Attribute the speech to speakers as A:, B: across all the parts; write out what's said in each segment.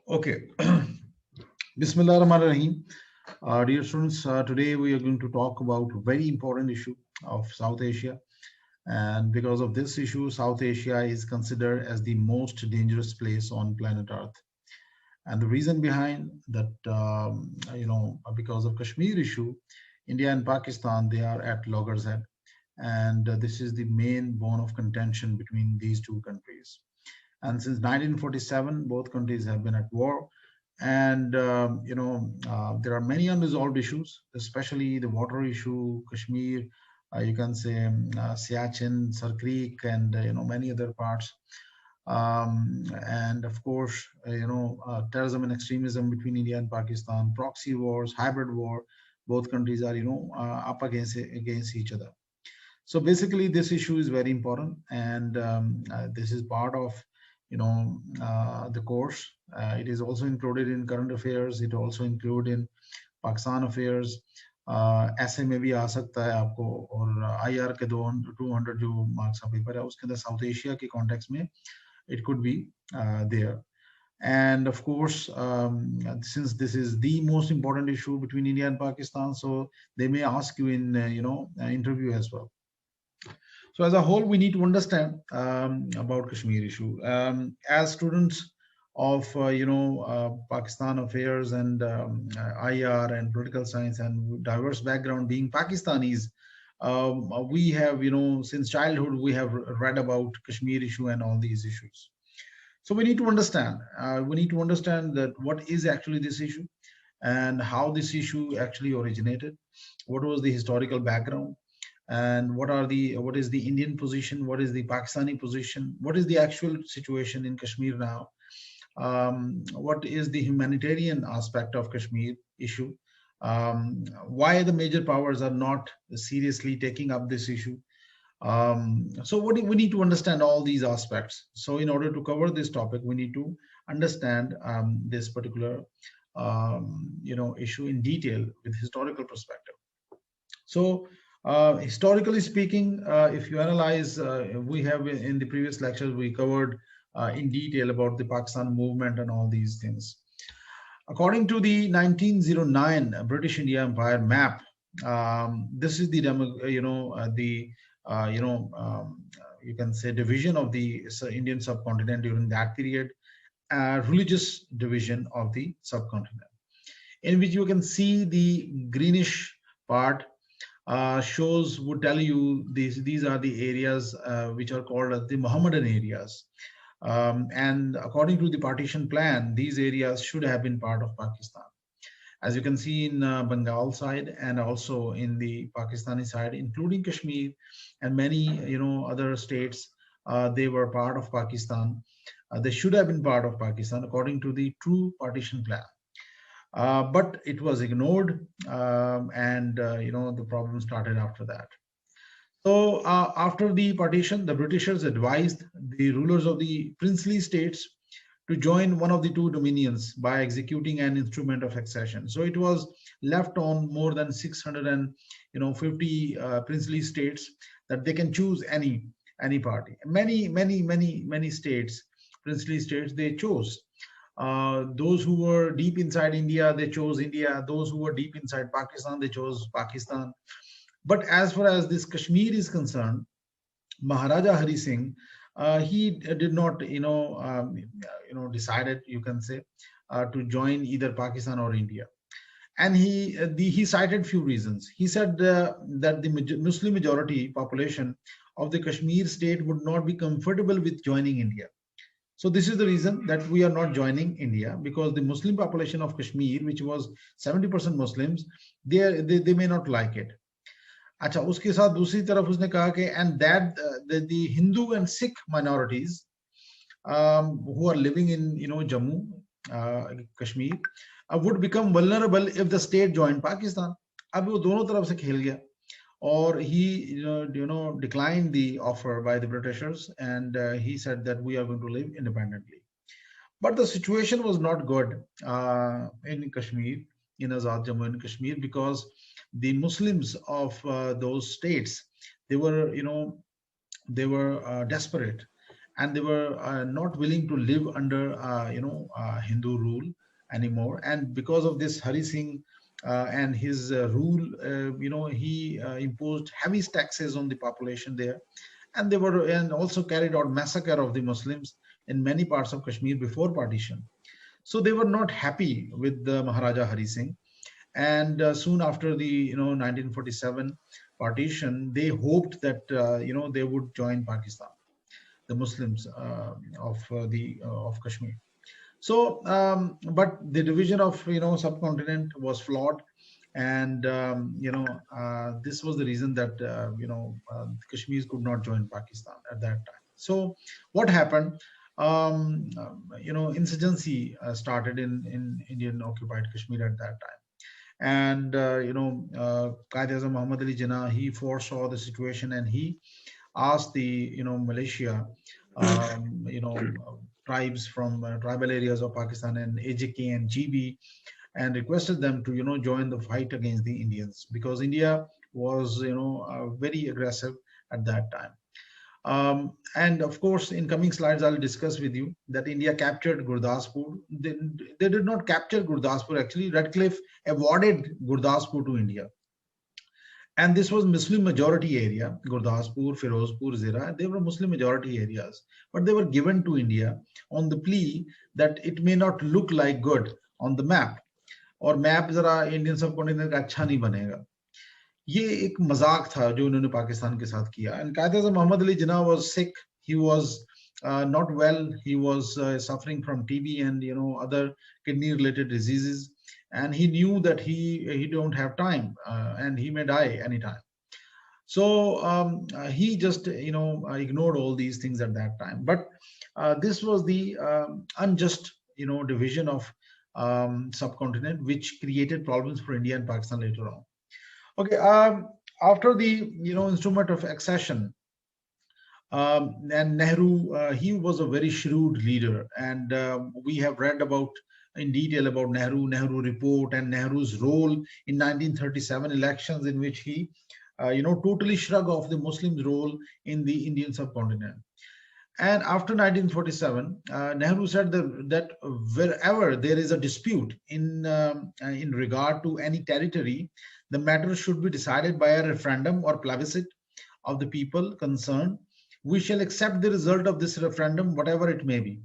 A: Okay. Bismillah ar-Rahman ar-Rahim. Dear students, today we are going to talk about a very important issue of South Asia. And because of this issue, South Asia is considered as the most dangerous place on planet Earth. And the reason behind that, because of Kashmir issue, India and Pakistan, they are at loggerhead. And this is the main bone of contention between these two countries. And since 1947, both countries have been at war. And there are many unresolved issues, especially the water issue, Kashmir. You can say Siachen, Sar Creek, and many other parts. And of course, terrorism and extremism between India and Pakistan, proxy wars, hybrid war. Both countries are up against each other. So basically, this issue is very important, and this is part of the course. It is also included in current affairs. It also included in Pakistan affairs. ऐसे में भी आ सकता है आपको, और IR के 200 जो marks का पेपर है उसके अंदर साउथ एशिया के कॉन्टेक्स्ट में it could be there. And of course, since this is the most important issue between India and Pakistan, so they may ask you in interview as well. So as a whole, we need to understand about Kashmir issue. As students of Pakistan affairs and IR and political science and diverse background, being Pakistanis, we have since childhood we have read about Kashmir issue and all these issues. So we need to understand. That what is actually this issue, and how this issue actually originated. What was the historical background? And what is the Indian position, what is the Pakistani position, what is the actual situation in Kashmir now, what is the humanitarian aspect of Kashmir issue, why the major powers are not seriously taking up this issue. So we need to understand all these aspects. So in order to cover this topic, we need to understand this particular issue in detail with historical perspective. So historically speaking, if you analyze, we have in the previous lectures, we covered in detail about the Pakistan movement and all these things. According to the 1909 British India Empire map, this is the you can say division of the Indian subcontinent during that period, religious division of the subcontinent, in which you can see the greenish part would tell you these are the areas which are called the Mohammedan areas. And according to the partition plan, these areas should have been part of Pakistan. As you can see in Bengal side and also in the Pakistani side, including Kashmir and many other states, they were part of Pakistan. They should have been part of Pakistan according to the true partition plan. But it was ignored, and the problem started after that. So after the partition, the Britishers advised the rulers of the princely states to join one of the two dominions by executing an instrument of accession. So it was left on more than 650 princely states that they can choose any party. Many states, princely states, they chose. Those who were deep inside India, they chose India. Those who were deep inside Pakistan, they chose Pakistan. But as far as this Kashmir is concerned, Maharaja Hari Singh, he did not, decided, you can say, to join either Pakistan or India. And he cited few reasons. He said that the Muslim majority population of the Kashmir state would not be comfortable with joining India. So this is the reason that we are not joining India, because the Muslim population of Kashmir, which was 70% Muslims, they may not like it. अच्छा, उसके साथ दूसरी तरफ उसने कहा कि and that the Hindu and Sikh minorities who are living in Jammu, Kashmir, would become vulnerable if the state joined Pakistan. अब वो दोनों तरफ से खेल गया, or he declined the offer by the Britishers, and he said that we are going to live independently. But the situation was not good in Kashmir, in Azad Jammu and Kashmir, because the Muslims of those states, they were desperate, and they were not willing to live under Hindu rule anymore. And because of this, Hari Singh and his rule, he imposed heavy taxes on the population there, and they were and also carried out massacre of the Muslims in many parts of Kashmir before partition. So they were not happy with the Maharaja Hari Singh, and soon after the 1947 partition, they hoped that they would join Pakistan, the Muslims of Kashmir. So, but the division of subcontinent was flawed, and this was the reason that Kashmir could not join Pakistan at that time. So, what happened? Insurgency started in Indian occupied Kashmir at that time, and Qaid-e-Azam Muhammad Ali Jinnah, he foresaw the situation, and he asked the militia, um, you know tribes from tribal areas of Pakistan and AJK and GB, and requested them to join the fight against the Indians, because India was very aggressive at that time. And of course, in coming slides, I'll discuss with you that India captured Gurdaspur. They did not capture Gurdaspur. Actually, Radcliffe awarded Gurdaspur to India. And this was Muslim majority area, Gurdaspur, Firozpur, Zira. They were Muslim majority areas, but they were given to India on the plea that it may not look like good on the map, और map जरा Indian subcontinent का अच्छा नहीं बनेगा. ये एक मजाक था जो उन्होंने पाकिस्तान के साथ किया. And Qaid-e-Azam Muhammad Ali Jinnah was sick. He was not well. He was suffering from TB and other kidney related diseases, and he knew that he don't have time, and he may die anytime. So he just ignored all these things at that time. But this was the unjust division of subcontinent, which created problems for India and Pakistan later on. Okay, after the Instrument of Accession, and Nehru, he was a very shrewd leader, and we have read about in detail about Nehru report and Nehru's role in 1937 elections, in which he totally shrugged off the Muslims' role in the Indian subcontinent. And after 1947, Nehru said that wherever there is a dispute in regard to any territory, the matter should be decided by a referendum or plebiscite of the people concerned. We shall accept the result of this referendum, whatever it may be.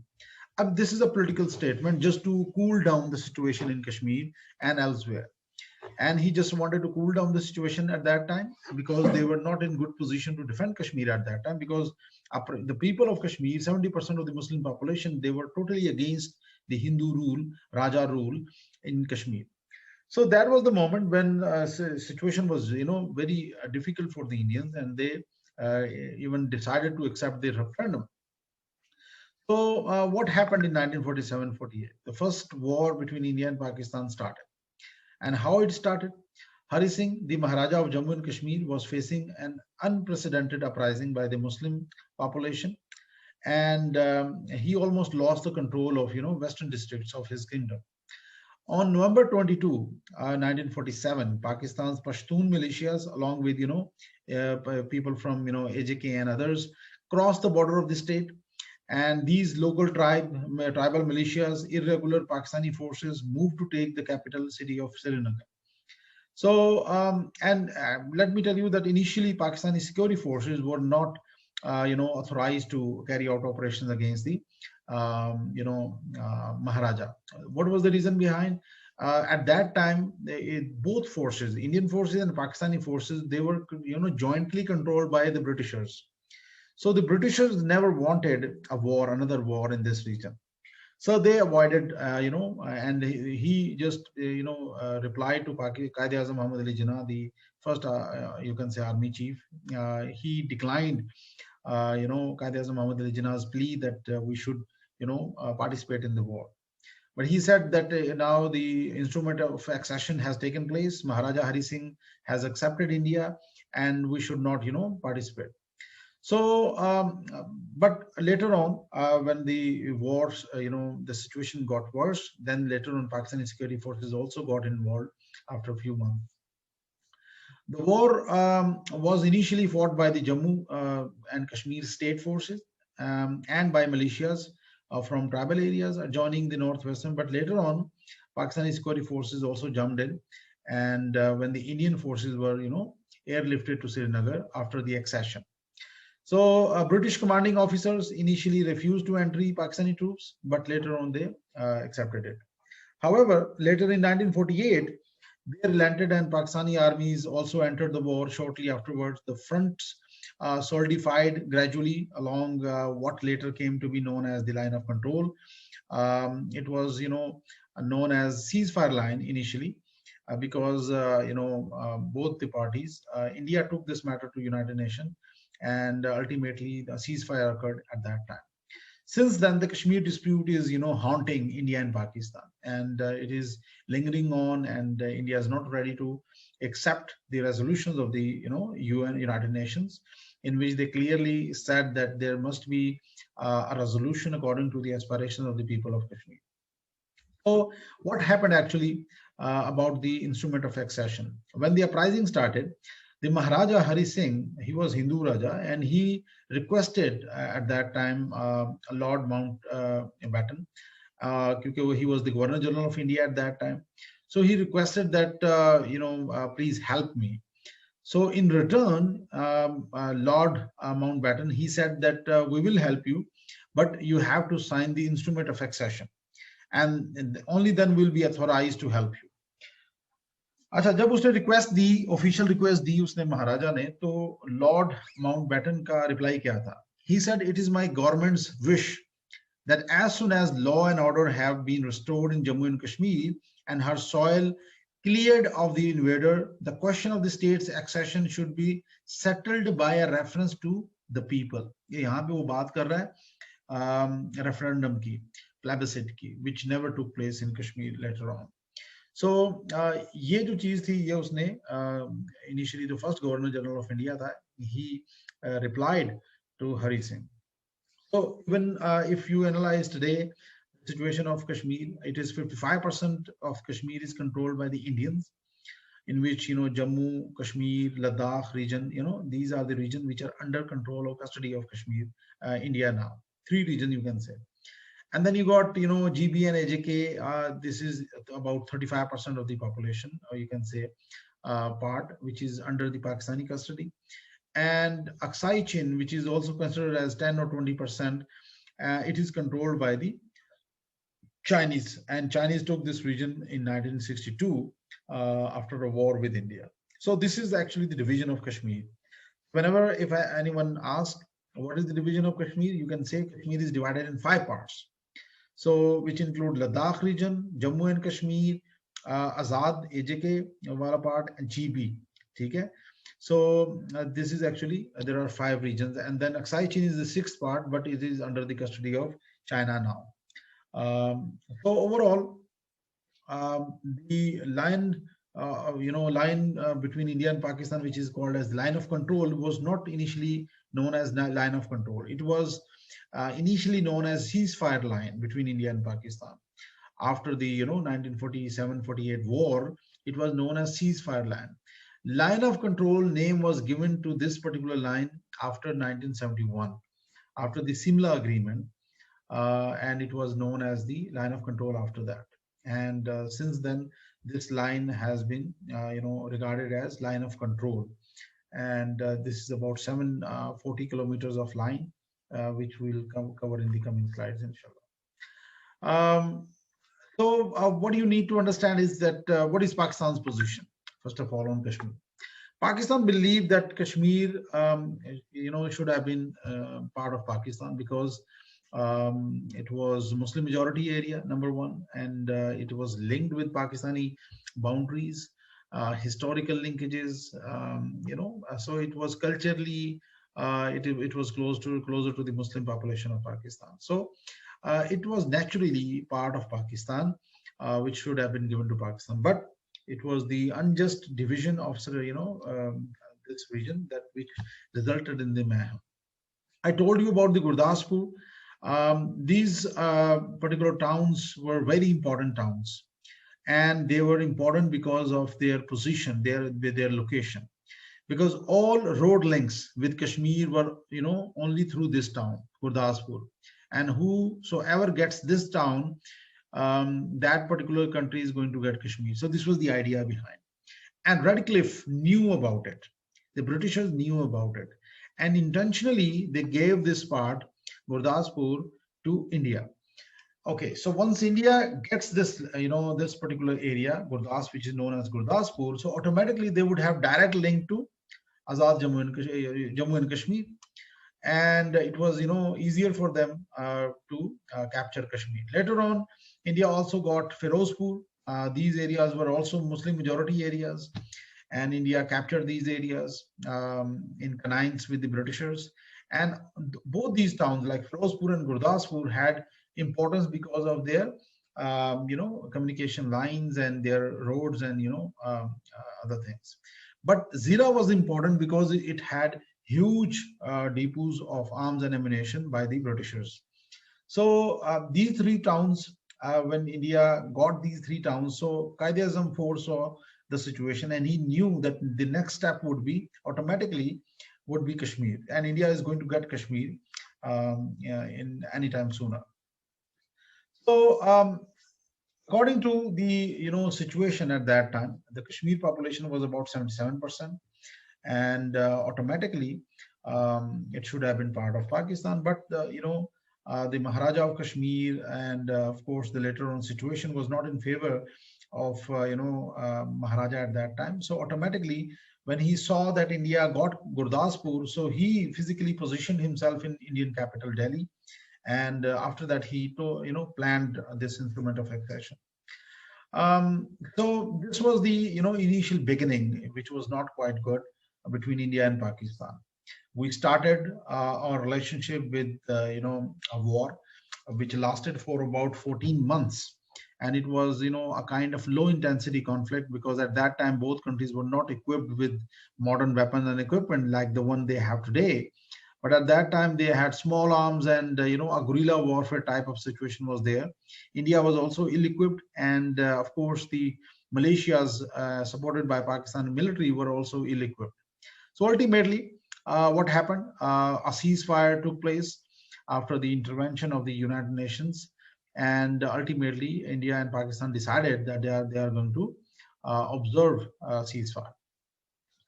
A: This is a political statement just to cool down the situation in Kashmir and elsewhere. And he just wanted to cool down the situation at that time, because they were not in good position to defend Kashmir at that time, because the people of Kashmir, 70% of the Muslim population, they were totally against the Hindu rule, Raja rule in Kashmir. So that was the moment when situation was very difficult for the Indians, and they even decided to accept the referendum. So what happened in 1947-48? The first war between India and Pakistan started. And how it started? Hari Singh, the Maharaja of Jammu and Kashmir, was facing an unprecedented uprising by the Muslim population, and he almost lost the control of western districts of his kingdom. On November 22, 1947, Pakistan's Pashtun militias, along with people from AJK and others, crossed the border of the state. And these local tribal militias, irregular Pakistani forces, moved to take the capital city of Srinagar. So, let me tell you that initially Pakistani security forces were not, authorized to carry out operations against the, Maharaja. What was the reason behind? At that time, both forces, Indian forces and Pakistani forces, they were, jointly controlled by the Britishers. So the Britishers never wanted another war in this region. So they avoided, and he just, replied to Qaid-e-Azam Muhammad Ali Jinnah, the first, you can say, army chief. He declined, Qaid-e-Azam Muhammad Ali Jinnah's plea that we should, participate in the war. But he said that now the Instrument of Accession has taken place. Maharaja Hari Singh has accepted India, and we should not, participate. So, but later on, when the wars, the situation got worse, then later on, Pakistani security forces also got involved after a few months. The war was initially fought by the Jammu and Kashmir state forces, and by militias from tribal areas joining the northwestern. But later on, Pakistani security forces also jumped in, and when the Indian forces were, airlifted to Srinagar after the accession. So British commanding officers initially refused to entry Pakistani troops, but later on they accepted it. However, later in 1948, they relented and Pakistani armies also entered the war shortly afterwards. The fronts solidified gradually along what later came to be known as the line of control. It was, known as ceasefire line initially, because, both the parties, India took this matter to United Nations, and ultimately the ceasefire occurred at that time. Since then, the Kashmir dispute is, haunting India and Pakistan, and it is lingering on, and India is not ready to accept the resolutions of the, United Nations, in which they clearly said that there must be a resolution according to the aspirations of the people of Kashmir. So, what happened actually about the Instrument of Accession? When the uprising started, the Maharaja Hari Singh, he was Hindu Raja, and he requested at that time Lord Mountbatten, because he was the Governor General of India at that time. So he requested that, please help me. So in return, Lord Mountbatten, he said that we will help you, but you have to sign the Instrument of Accession, and only then will be authorized to help you. अच्छा, जब उसने request the, official request the उसने महाराजा ने, तो Lord Mountbatten का reply क्या था? He said, it is my government's wish that as soon as law and order have been restored in Jammu and Kashmir and her soil cleared of the invader, the question of the state's accession should be settled by a reference to the people. ये यहाँ पे वो बात कर रहा है referendum की, plebiscite की, which never took place in Kashmir later on. So ये जो चीज थी, ये उसने initially the first Governor General of India था, he replied to Hari Singh. So even if you analyze today the situation of Kashmir, it is 55% of Kashmir is controlled by the Indians, in which, Jammu, Kashmir, Ladakh region, these are the regions which are under control or custody of Kashmir, India now. 3 regions you can say. And then you got, GB and AJK, this is about 35% of the population, or you can say part, which is under the Pakistani custody. And Aksai Chin, which is also considered as 10 or 20%, it is controlled by the Chinese. And Chinese took this region in 1962 after a war with India. So this is actually the division of Kashmir. Whenever if anyone asks, what is the division of Kashmir? You can say Kashmir is divided in 5 parts. So, which include Ladakh region, Jammu and Kashmir, Azad, AJK, wala part, and GB. Okay? So, this is actually, there are 5 regions. And then Aksai Chin is the 6th part, but it is under the custody of China now. So, overall, the line, between India and Pakistan, which is called as the line of control, was not initially known as line of control. It was initially known as ceasefire line between India and Pakistan. After the 1947-48 war, it was known as ceasefire line. Line of control name was given to this particular line after 1971, after the Simla agreement, and it was known as the line of control after that. And since then, this line has been regarded as line of control, and this is about 740 kilometers of line, which we'll cover in the coming slides, inshallah. So what you need to understand is that what is Pakistan's position, first of all, on Kashmir. Pakistan believed that Kashmir, should have been part of Pakistan because it was Muslim majority area, number one, and it was linked with Pakistani boundaries, historical linkages, so it was culturally, it was closer to the Muslim population of Pakistan. So it was naturally part of Pakistan, which should have been given to Pakistan, but it was the unjust division of this region that which resulted in the mayhem. I told you about the Gurdaspur. These particular towns were very important towns, and they were important because of their position, their location, because all road links with Kashmir were only through this town. Gurdaspur, and whosoever gets this town, that particular country is going to get Kashmir. So this was the idea behind. And Radcliffe knew about it. The Britishers knew about it. And intentionally, they gave this part, Gurdaspur, to India. Okay, so once India gets this, this particular area, Gurdas, which is known as Gurdaspur, so automatically they would have direct link to Azad Jammu and Kashmir, and it was easier for them to capture Kashmir. Later on, India also got Firozpur. These areas were also Muslim majority areas, and India captured these areas in connivance with the Britishers. And both these towns, like Firozpur and Gurdaspur, had importance because of their communication lines and their roads and other things. But Zira was important because it had huge depots of arms and ammunition by the Britishers. So these three towns, when India got these three towns, so Quaid-e-Azam foresaw the situation, and he knew that the next step would be automatically would be Kashmir, and India is going to get Kashmir in any time sooner. So according to the situation at that time, the Kashmir population was about 77%, and automatically it should have been part of Pakistan. But the Maharaja of Kashmir and of course the later on situation was not in favor of Maharaja at that time. So automatically, when he saw that India got Gurdaspur, so he physically positioned himself in Indian capital Delhi, and after that he planned this instrument of accession. So this was the initial beginning, which was not quite good between India and Pakistan. We started our relationship with a war which lasted for about 14 months, and it was a kind of low intensity conflict, because at that time both countries were not equipped with modern weapons and equipment like the one they have today. But at that time they had small arms, and a guerrilla warfare type of situation was there. India was also ill-equipped, and of course the militias supported by Pakistan military were also ill-equipped. So ultimately, what happened? A ceasefire took place after the intervention of the United Nations, and ultimately India and Pakistan decided that they are going to observe a ceasefire.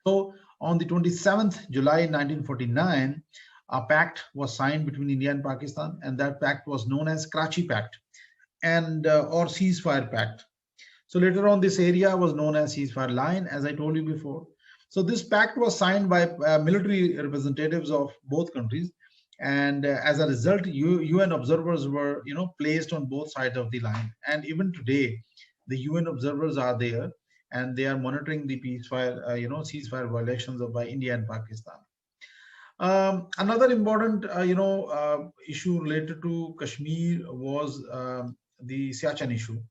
A: So on the 27th July 1949, a pact was signed between India and Pakistan, and that pact was known as Karachi Pact, and or Ceasefire Pact. So later on, this area was known as Ceasefire Line, as I told you before. So this pact was signed by military representatives of both countries, and as a result, UN observers were placed on both sides of the line. And even today, the UN observers are there, and they are monitoring the ceasefire violations by India and Pakistan. Another important issue related to Kashmir was the Saachan issue,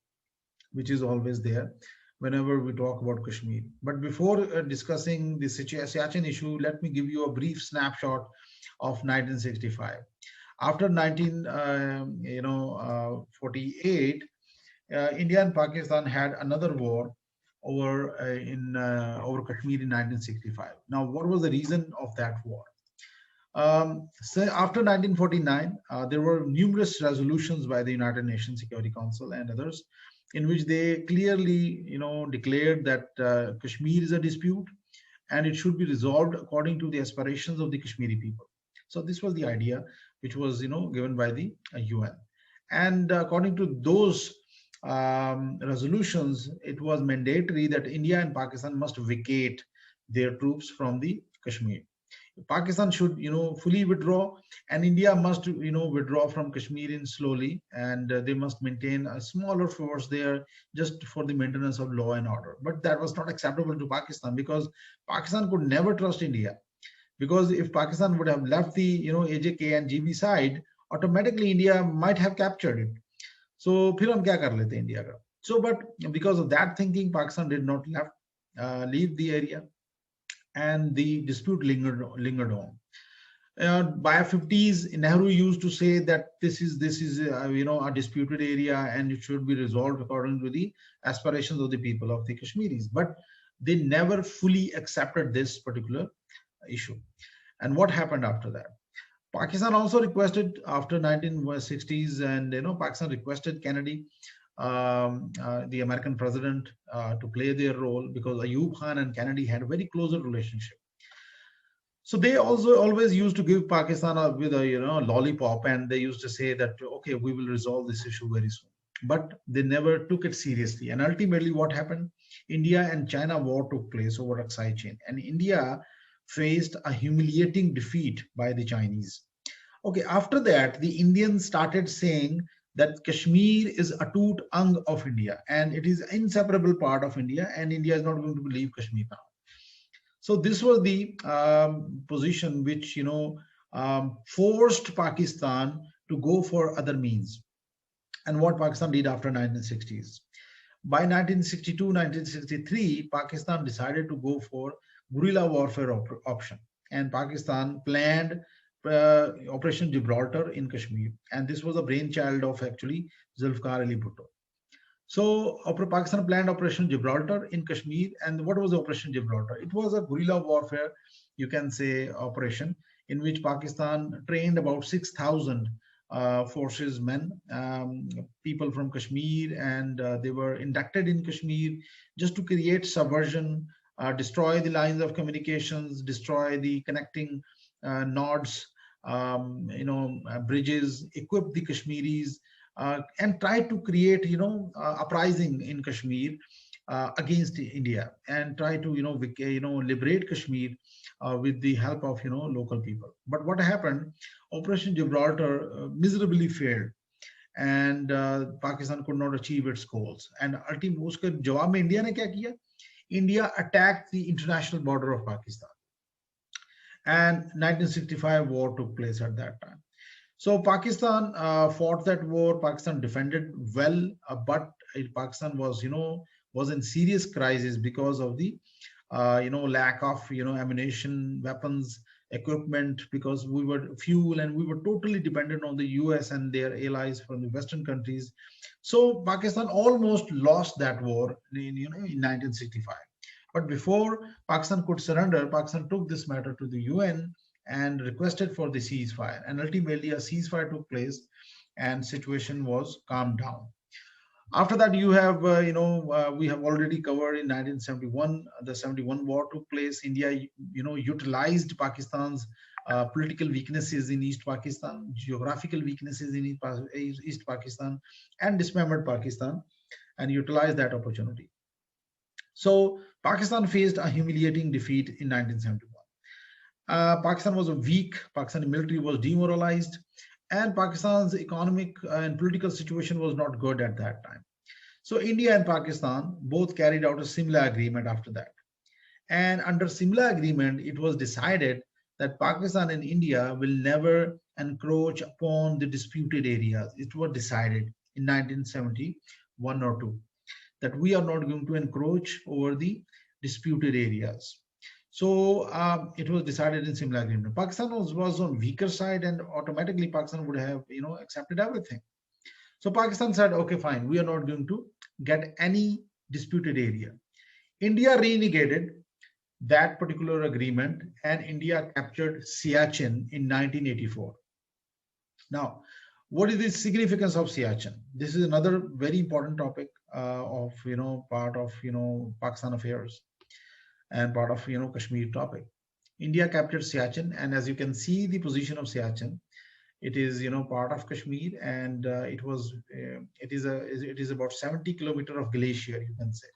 A: which is always there whenever we talk about Kashmir. But before discussing the Saachan issue, let me give you a brief snapshot of 1965. After 1948, India and Pakistan had another war over Kashmir in 1965. Now, what was the reason of that war? So after 1949, there were numerous resolutions by the United Nations Security Council and others, in which they clearly, declared that Kashmir is a dispute, and it should be resolved according to the aspirations of the Kashmiri people. So this was the idea which was, given by the UN, and according to those resolutions, it was mandatory that India and Pakistan must vacate their troops from the Kashmir. Pakistan should, fully withdraw, and India must, withdraw from Kashmir in slowly, and they must maintain a smaller force there just for the maintenance of law and order. But that was not acceptable to Pakistan, because Pakistan could never trust India. Because if Pakistan would have left the, AJK and GB side, automatically India might have captured it. So, फिर हम क्या कर लेते India का? So, but because of that thinking, Pakistan did not leave the area, and the dispute lingered on. By 50s, Nehru used to say that this is a disputed area, and it should be resolved according to the aspirations of the people of the Kashmiris. But they never fully accepted this particular issue. And what happened after that? Pakistan also requested after 1960s, and Pakistan requested Kennedy, the American president, to play their role, because Ayub Khan and Kennedy had a very close relationship. So they also always used to give Pakistan with a lollipop, and they used to say that, okay, we will resolve this issue very soon. But they never took it seriously. And ultimately, what happened? India and China war took place over Aksai chain, and India faced a humiliating defeat by the Chinese. Okay, after that, the Indians started saying that Kashmir is a toot ang of India, and it is an inseparable part of India, and India is not going to leave Kashmir now. So this was the position which forced Pakistan to go for other means, and what Pakistan did after 1960s. By 1962, 1963, Pakistan decided to go for guerrilla warfare option, and Pakistan planned Operation Gibraltar in Kashmir, and this was a brainchild of actually Zulfikar Ali Bhutto. So Pakistan planned Operation Gibraltar in Kashmir. And what was Operation Gibraltar? It was a guerrilla warfare, you can say, operation in which Pakistan trained about 6,000 forces men, people from Kashmir, and they were inducted in Kashmir just to create subversion, destroy the lines of communications, destroy the connecting nodes, bridges, equip the Kashmiris, and try to create, uprising in Kashmir against India, and try to, liberate Kashmir with the help of, local people. But what happened? Operation Gibraltar miserably failed, and Pakistan could not achieve its goals. And ultimately, उसके जवाब में India ने क्या किया? India attacked the international border of Pakistan, and 1965 war took place at that time. So Pakistan fought that war. Pakistan defended well, but Pakistan was in serious crisis because of the lack of ammunition, weapons, equipment, because we were fuel, and we were totally dependent on the US and their allies from the Western countries. So Pakistan almost lost that war in 1965. But before Pakistan could surrender, Pakistan took this matter to the UN and requested for the ceasefire, and ultimately a ceasefire took place, and situation was calmed down. After that, you have we have already covered in 1971, the 71 war took place. India utilized Pakistan's political weaknesses in East Pakistan, geographical weaknesses in East Pakistan, and dismembered Pakistan, and utilized that opportunity. So Pakistan faced a humiliating defeat in 1971. Pakistan was weak, Pakistani military was demoralized, and Pakistan's economic and political situation was not good at that time. So India and Pakistan both carried out a similar agreement after that. And under similar agreement, it was decided that Pakistan and India will never encroach upon the disputed areas. It was decided in 1971 or 2 that we are not going to encroach over the disputed areas. So it was decided in similar agreement. Pakistan was on weaker side, and automatically Pakistan would have accepted everything. So Pakistan said, okay, fine, we are not going to get any disputed area. India renegated that particular agreement, and India captured Siachen in 1984. Now, what is the significance of Siachen? This is another very important topic of part of Pakistan affairs, and part of Kashmir topic. India captured Siachen, and as you can see the position of Siachen, it is part of Kashmir, and it is about 70 kilometers of glacier, you can say.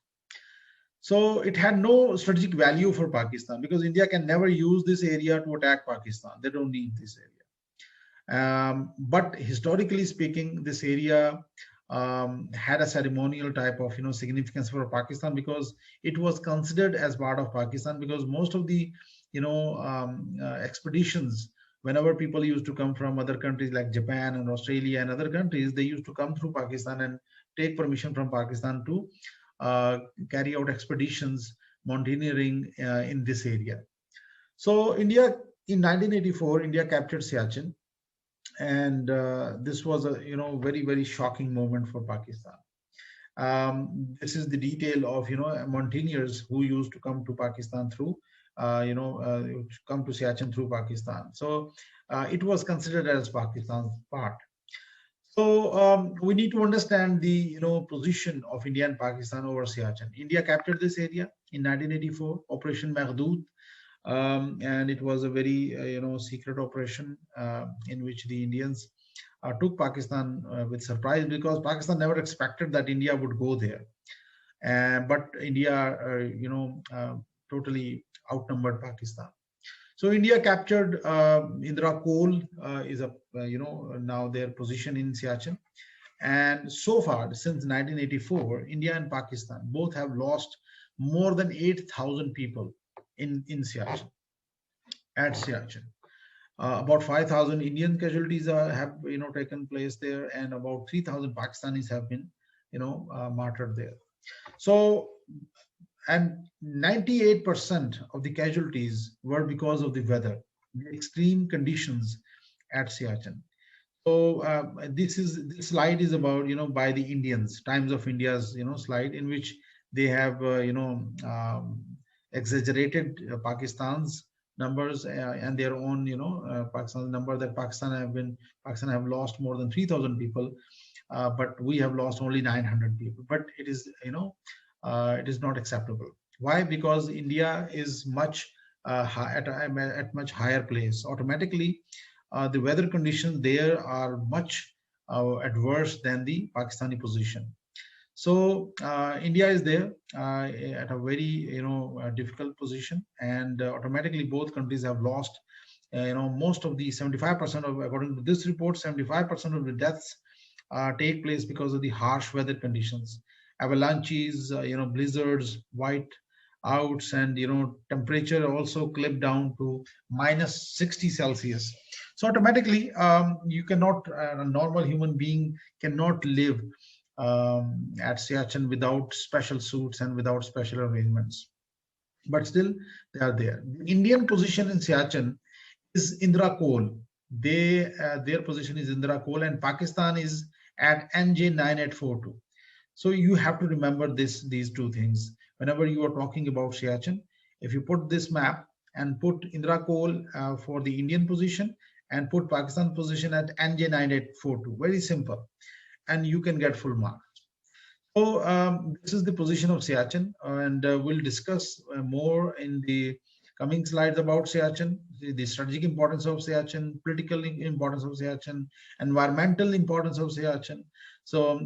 A: So it had no strategic value for Pakistan, because India can never use this area to attack Pakistan. They don't need this area. But historically speaking, this area had a ceremonial type of significance for Pakistan, because it was considered as part of Pakistan, because most of the expeditions, whenever people used to come from other countries like Japan and Australia and other countries, they used to come through Pakistan and take permission from Pakistan to carry out expeditions, mountaineering in this area. So India, in 1984, India captured Siachen, and this was a very, very shocking moment for Pakistan. This is the detail of mountaineers who used to come to Pakistan through come to Siachen through Pakistan. So it was considered as Pakistan's part. So we need to understand the position of India and Pakistan over Siachen. India captured this area in 1984, Operation Maghdood, and it was a very secret operation in which the Indians took Pakistan with surprise, because Pakistan never expected that India would go there. But India, totally outnumbered Pakistan. So India captured Indra Kohl is a now their position in Siachen, and so far since 1984, India and Pakistan both have lost more than 8,000 people in Siachen, at Siachen. About 5,000 Indian casualties have taken place there, and about 3,000 Pakistanis have been martyred there. So, and 98% of the casualties were because of the weather, the extreme conditions at Siachen. So this slide is about by the Indians, Times of India's slide, in which they have exaggerated Pakistan's numbers and their own Pakistan's number, that Pakistan have lost more than 3,000 people, but we have lost only 900 people. But it is it is not acceptable. Why? Because India is much at much higher place. Automatically, the weather conditions there are much adverse than the Pakistani position. So India is there at a very difficult position, and automatically both countries have lost. Most of the 75% of, according to this report, 75% of the deaths take place because of the harsh weather conditions, avalanches, blizzards, white outs, and temperature also clipped down to minus 60 Celsius. So automatically, you cannot, a normal human being cannot live at Siachen without special suits and without special arrangements. But still, they are there. The Indian position in Siachen is Indra Kohl. Their position is Indra Kohl, and Pakistan is at NJ9842. So you have to remember these two things whenever you are talking about Siachen. If you put this map and put Indra Kohl for the Indian position and put Pakistan position at NJ9842, very simple, and you can get full marks. So this is the position of Siachen, and we'll discuss more in the coming slides about Siachen, the strategic importance of Siachen, political importance of Siachen, environmental importance of Siachen. So